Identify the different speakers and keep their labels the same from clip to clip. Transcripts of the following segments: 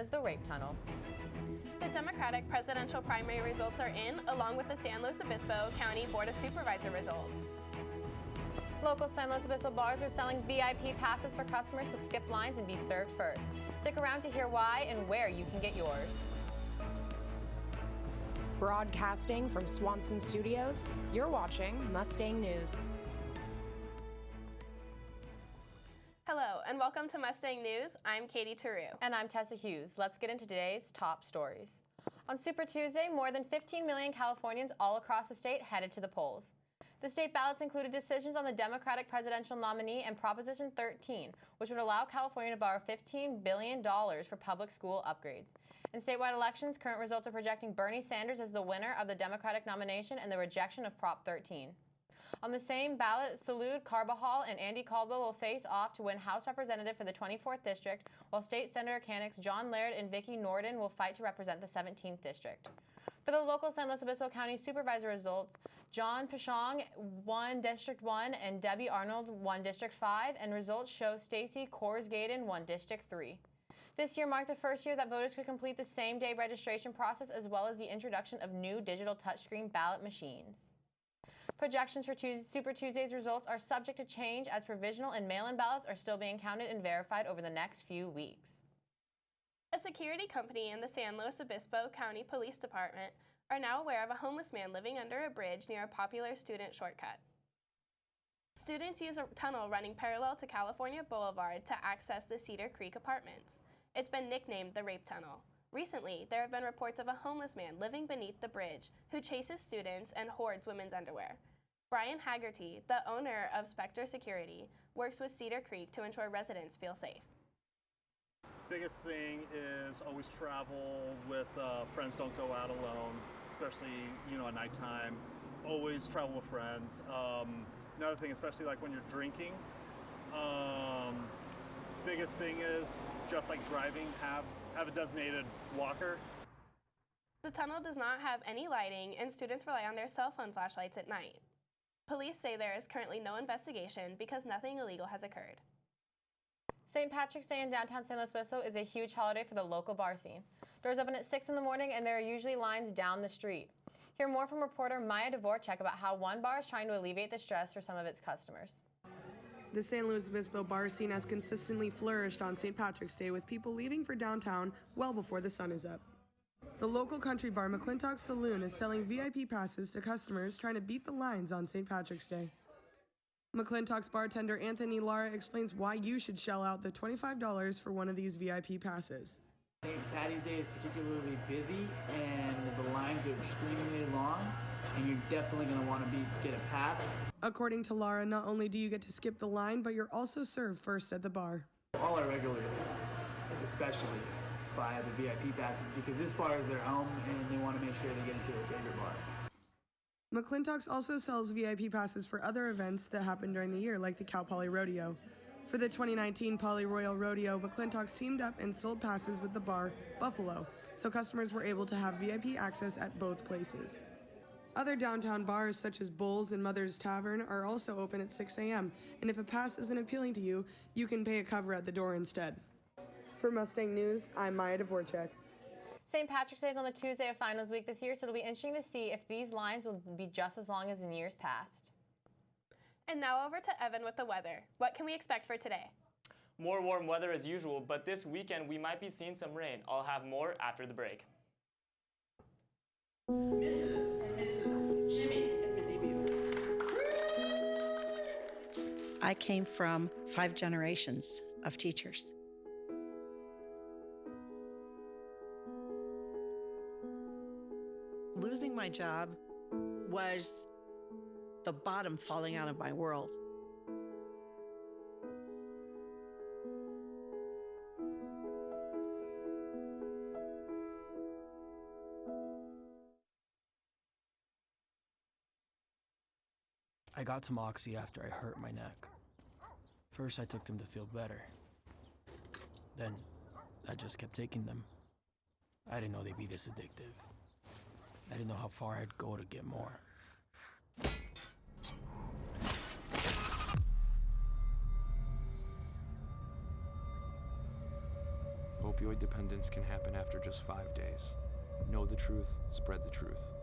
Speaker 1: is the rape tunnel.
Speaker 2: The Democratic presidential primary results are in, along with the San Luis Obispo County Board of Supervisor results.
Speaker 1: Local San Luis Obispo bars are selling VIP passes for customers to skip lines and be served first. Stick around to hear why and where you can get yours.
Speaker 3: Broadcasting from Swanson Studios, you're watching Mustang News.
Speaker 2: Hello, and welcome to Mustang News. I'm Katie Taru.
Speaker 1: And I'm Tessa Hughes. Let's get into today's top stories. On Super Tuesday, more than 15 million Californians all across the state headed to the polls. The state ballots included decisions on the Democratic presidential nominee and Proposition 13, which would allow California to borrow $15 billion for public school upgrades. In statewide elections, current results are projecting Bernie Sanders as the winner of the Democratic nomination and the rejection of Prop 13. On the same ballot, Salud Carbajal and Andy Caldwell will face off to win House Representative for the 24th District, while State Senator candidates John Laird and Vicki Norden will fight to represent the 17th District. For the local San Luis Obispo County Supervisor results, John Pashong won District 1 and Debbie Arnold won District 5, and results show Stacy Korsgaden won District 3. This year marked the first year that voters could complete the same-day registration process as well as the introduction of new digital touchscreen ballot machines. Projections for Super Tuesday's results are subject to change as provisional and mail-in ballots are still being counted and verified over the next few weeks.
Speaker 2: A security company in the San Luis Obispo County Police Department are now aware of a homeless man living under a bridge near a popular student shortcut. Students use a tunnel running parallel to California Boulevard to access the Cedar Creek apartments. It's been nicknamed the Rape Tunnel. Recently, there have been reports of a homeless man living beneath the bridge who chases students and hoards women's underwear. Brian Haggerty, the owner of Spectre Security, works with Cedar Creek to ensure residents feel safe.
Speaker 4: Biggest thing is always travel with friends. Don't go out alone, especially at nighttime. Always travel with friends. Another thing, especially like when you're drinking, biggest thing is just like driving, have a designated walker.
Speaker 2: The tunnel does not have any lighting, and students rely on their cell phone flashlights at night. Police say there is currently no investigation because nothing illegal has occurred.
Speaker 1: St. Patrick's Day in downtown San Luis Obispo is a huge holiday for the local bar scene. Doors open at 6 in the morning and there are usually lines down the street. Hear more from reporter Maya Dvorak about how one bar is trying to alleviate the stress for some of its customers.
Speaker 5: The San Luis Obispo bar scene has consistently flourished on St. Patrick's Day, with people leaving for downtown well before the sun is up. The local country bar McClintock's Saloon is selling VIP passes to customers trying to beat the lines on St. Patrick's Day. McClintock's bartender Anthony Lara explains why you should shell out the $25 for one of these VIP passes.
Speaker 6: St. Patty's Day is particularly busy and the lines are extremely long, and you're definitely going to want to get a pass.
Speaker 5: According to Lara, not only do you get to skip the line, but you're also served first at the bar.
Speaker 6: All our regulars, especially, buy the VIP passes because this bar is their home and they want to make sure they get into a bigger bar.
Speaker 5: McClintock's also sells VIP passes for other events that happen during the year, like the Cal Poly Rodeo. For the 2019 Poly Royal Rodeo, McClintock's teamed up and sold passes with the bar Buffalo, so customers were able to have VIP access at both places. Other downtown bars such as Bull's and Mother's Tavern are also open at 6 a.m., and if a pass isn't appealing to you, you can pay a cover at the door instead. For Mustang News, I'm Maya Dvorak.
Speaker 1: St. Patrick's Day is on the Tuesday of finals week this year, so it'll be interesting to see if these lines will be just as long as in years past.
Speaker 2: And now over to Evan with the weather. What can we expect for today?
Speaker 7: More warm weather as usual, but this weekend we might be seeing some rain. I'll have more after the break.
Speaker 8: Mrs. and Mrs. Jimmy at the debut.
Speaker 9: I came from 5 generations of teachers. Losing my job was the bottom falling out of my world.
Speaker 10: I got some Oxy after I hurt my neck. First I took them to feel better. Then I just kept taking them. I didn't know they'd be this addictive. I didn't know how far I'd go to get more.
Speaker 11: opioid dependence can happen after just 5 days. Know the truth, spread the truth.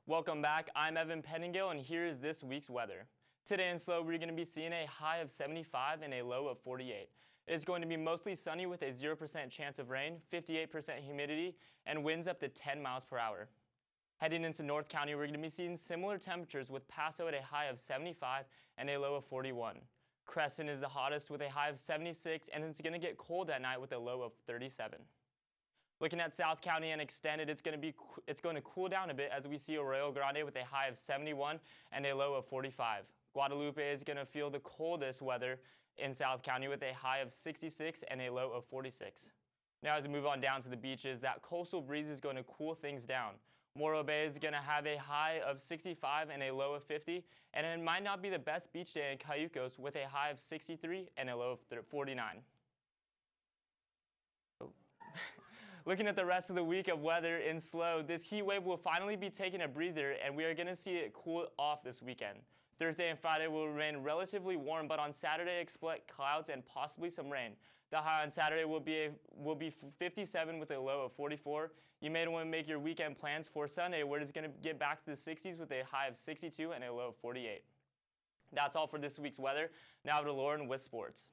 Speaker 7: Welcome back. I'm Evan Pettingill, and here is this week's weather. Today in SLO, we're going to be seeing a high of 75 and a low of 48. It's going to be mostly sunny with a 0% chance of rain, 58% humidity, and winds up to 10 miles per hour. Heading into North County, we're going to be seeing similar temperatures with Paso at a high of 75 and a low of 41. Crescent is the hottest with a high of 76, and it's going to get cold at night with a low of 37. Looking at South County and extended, it's going to cool down a bit as we see Arroyo Grande with a high of 71 and a low of 45. Guadalupe is going to feel the coldest weather in South County with a high of 66 and a low of 46. Now as we move on down to the beaches, that coastal breeze is going to cool things down. Morro Bay is going to have a high of 65 and a low of 50, and it might not be the best beach day in Cayucos with a high of 63 and a low of 49. Looking at the rest of the week of weather in SLO, this heat wave will finally be taking a breather, and we are going to see it cool off this weekend. Thursday and Friday will remain relatively warm, but on Saturday expect clouds and possibly some rain. The high on Saturday will be 57 with a low of 44. You may want to make your weekend plans for Sunday, where it's going to get back to the 60s with a high of 62 and a low of 48. That's all for this week's weather. Now to Lauren with sports.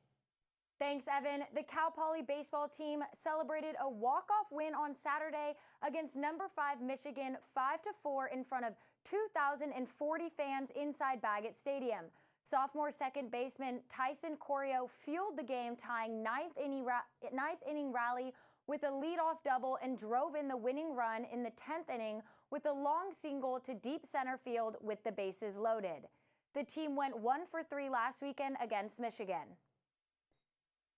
Speaker 12: Thanks, Evan. The Cal Poly baseball team celebrated a walk-off win on Saturday against number 5 Michigan 5-4 in front of 2,040 fans inside Baggett Stadium. Sophomore second baseman Tyson Corio fueled the game, tying ninth inning rally with a leadoff double and drove in the winning run in the 10th inning with a long single to deep center field with the bases loaded. The team went 1 for 3 last weekend against Michigan.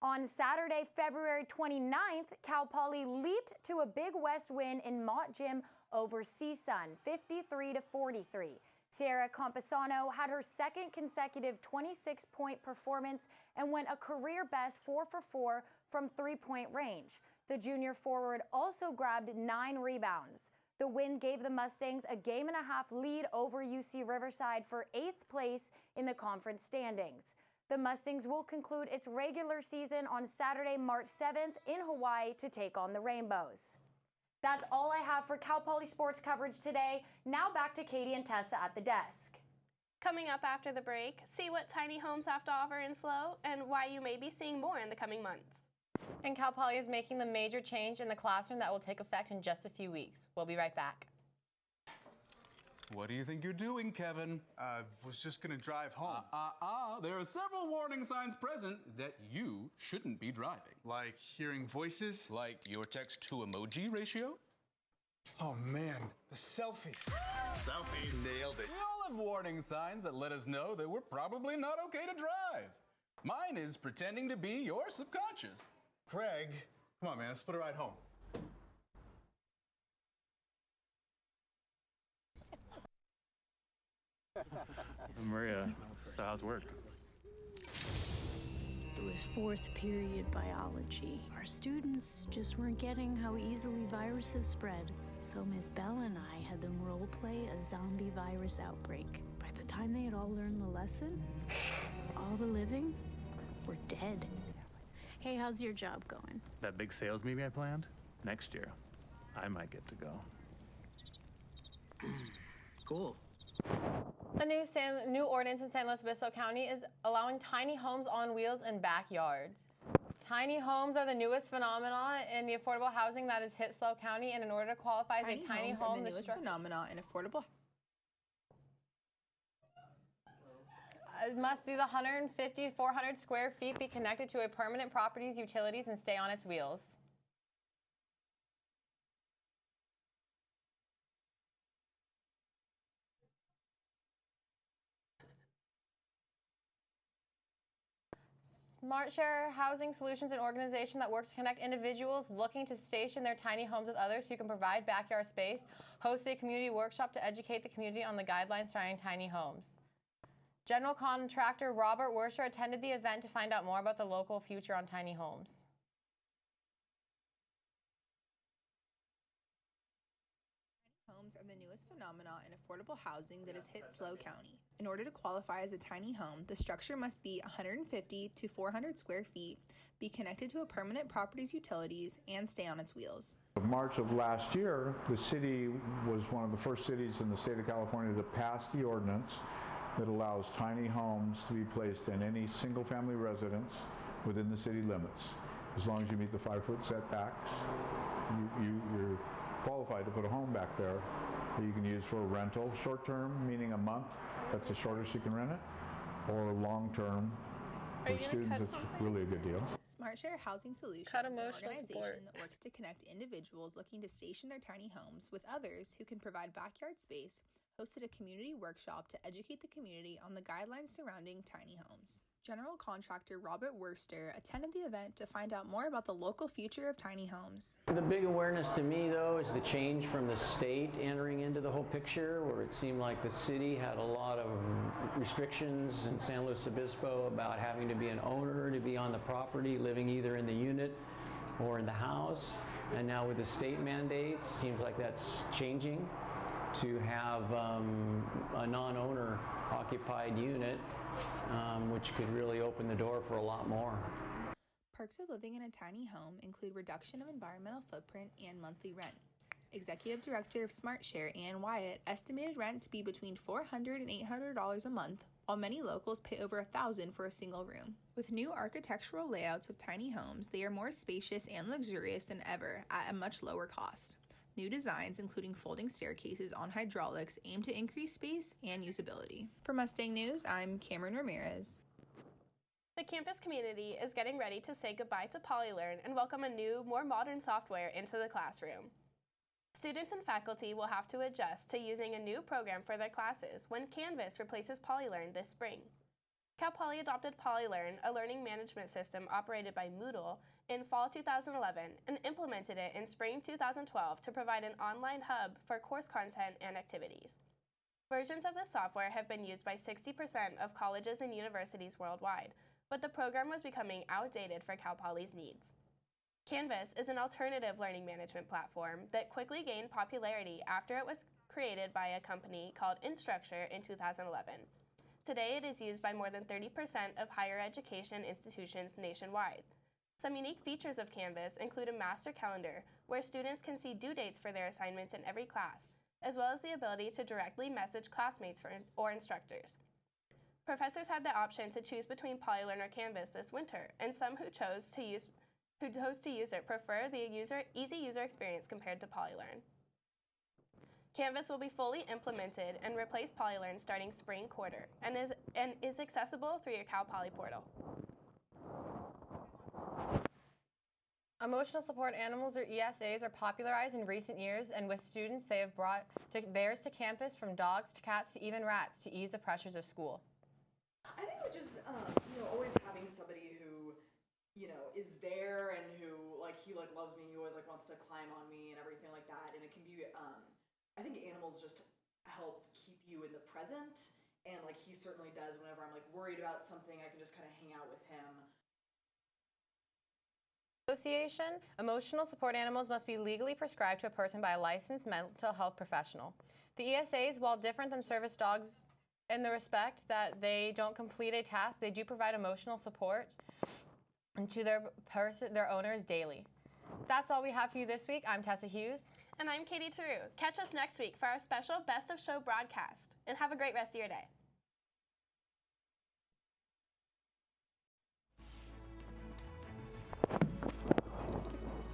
Speaker 12: On Saturday, February 29th, Cal Poly leaped to a Big West win in Mott Gym over CSUN, 53-43. Sierra Campesano had her second consecutive 26-point performance and went a career-best 4 for 4 from three-point range. The junior forward also grabbed 9 rebounds. The win gave the Mustangs a game-and-a-half lead over UC Riverside for 8th place in the conference standings. The Mustangs will conclude its regular season on Saturday, March 7th in Hawaii to take on the Rainbows. That's all I have for Cal Poly sports coverage today. Now back to Katie and Tessa at the desk.
Speaker 2: Coming up after the break, see what tiny homes have to offer in SLO and why you may be seeing more in the coming months.
Speaker 1: And Cal Poly is making the major change in the classroom that will take effect in just a few weeks. We'll be right back.
Speaker 13: What do you think you're doing, Kevin?
Speaker 14: Was just gonna drive home.
Speaker 13: There are several warning signs present that you shouldn't be driving.
Speaker 14: Like hearing voices?
Speaker 13: Like your text-to-emoji ratio?
Speaker 14: Oh man, the selfies.
Speaker 13: Selfie. Nailed it. We all have warning signs that let us know that we're probably not okay to drive. Mine is pretending to be your subconscious.
Speaker 14: Craig, come on man, let's put a ride home.
Speaker 15: Maria, so how's work?
Speaker 16: It was 4th period biology. Our students just weren't getting how easily viruses spread. So Ms. Bell and I had them role play a zombie virus outbreak. By the time they had all learned the lesson, all the living were dead. Hey, how's your job going?
Speaker 15: That big sales meeting I planned? Next year. I might get to go.
Speaker 9: Cool.
Speaker 1: A new ordinance in San Luis Obispo County is allowing tiny homes on wheels in backyards. Tiny homes are the newest phenomenon in the affordable housing that has hit SLO County, and in order to qualify as a tiny
Speaker 17: homes
Speaker 1: home,
Speaker 17: are the newest phenomenon in affordable.
Speaker 1: It must be the 150 to 400 square feet, be connected to a permanent property's utilities, and stay on its wheels. SmartShare Housing Solutions, an organization that works to connect individuals looking to station their tiny homes with others who can provide backyard space, hosted a community workshop to educate the community on the guidelines surrounding tiny homes. General contractor Robert Worcester attended the event to find out more about the local future on tiny homes.
Speaker 17: Homes are the newest phenomenon in affordable housing that has hit SLO County. In order to qualify as a tiny home, the structure must be 150 to 400 square feet, be connected to a permanent property's utilities, and stay on its wheels.
Speaker 18: In March of last year, the city was one of the first cities in the state of California to pass the ordinance that allows tiny homes to be placed in any single-family residence within the city limits. As long as you meet the 5-foot setbacks, you're qualified to put a home back there that you can use for a rental. Short-term, meaning a month, that's the shortest you can rent it, or long-term, for students, it's really a good deal.
Speaker 17: SmartShare Housing Solutions is an organization that works to connect individuals looking to station their tiny homes with others who can provide backyard space, hosted a community workshop to educate the community on the guidelines surrounding tiny homes. General contractor Robert Worcester attended the event to find out more about the local future of tiny homes.
Speaker 19: The big awareness to me, though, is the change from the state entering into the whole picture, where it seemed like the city had a lot of restrictions in San Luis Obispo about having to be an owner to be on the property, living either in the unit or in the house. And now with the state mandates, it seems like that's changing to have a non-owner occupied unit, which could really open the door for a lot more.
Speaker 17: Perks of living in a tiny home include reduction of environmental footprint and monthly rent. Executive Director of SmartShare, Ann Wyatt, estimated rent to be between $400 and $800 a month, while many locals pay over $1,000 for a single room. With new architectural layouts of tiny homes, they are more spacious and luxurious than ever at a much lower cost. New designs, including folding staircases on hydraulics, aim to increase space and usability. For Mustang News, I'm Cameron Ramirez.
Speaker 2: The campus community is getting ready to say goodbye to PolyLearn and welcome a new, more modern software into the classroom. Students and faculty will have to adjust to using a new program for their classes when Canvas replaces PolyLearn this spring. Cal Poly adopted PolyLearn, a learning management system operated by Moodle, in fall 2011 and implemented it in spring 2012 to provide an online hub for course content and activities. Versions of the software have been used by 60% of colleges and universities worldwide, but the program was becoming outdated for Cal Poly's needs. Canvas is an alternative learning management platform that quickly gained popularity after it was created by a company called Instructure in 2011. Today, it is used by more than 30% of higher education institutions nationwide. Some unique features of Canvas include a master calendar, where students can see due dates for their assignments in every class, as well as the ability to directly message classmates or instructors. Professors had the option to choose between PolyLearn or Canvas this winter, and some who chose to use it prefer the easy user experience compared to PolyLearn. Canvas will be fully implemented and replace PolyLearn starting spring quarter, and is accessible through your Cal Poly portal.
Speaker 1: Emotional support animals, or ESAs, are popularized in recent years, and with students, they have brought theirs to campus, from dogs to cats to even rats, to ease the pressures of school.
Speaker 20: I think just always having somebody who is there and who he loves me, he always wants to climb on me and everything like that, and it can be I think animals just help keep you in the present, and he certainly does. Whenever I'm worried about something, I can just kind of hang out with him.
Speaker 1: Association, emotional support animals must be legally prescribed to a person by a licensed mental health professional. The ESAs, while different than service dogs in the respect that they don't complete a task, they do provide emotional support to their owners daily. That's all we have for you this week. I'm Tessa Hughes.
Speaker 2: And I'm Katie Taru. Catch us next week for our special Best of Show broadcast. And have a great rest of your day.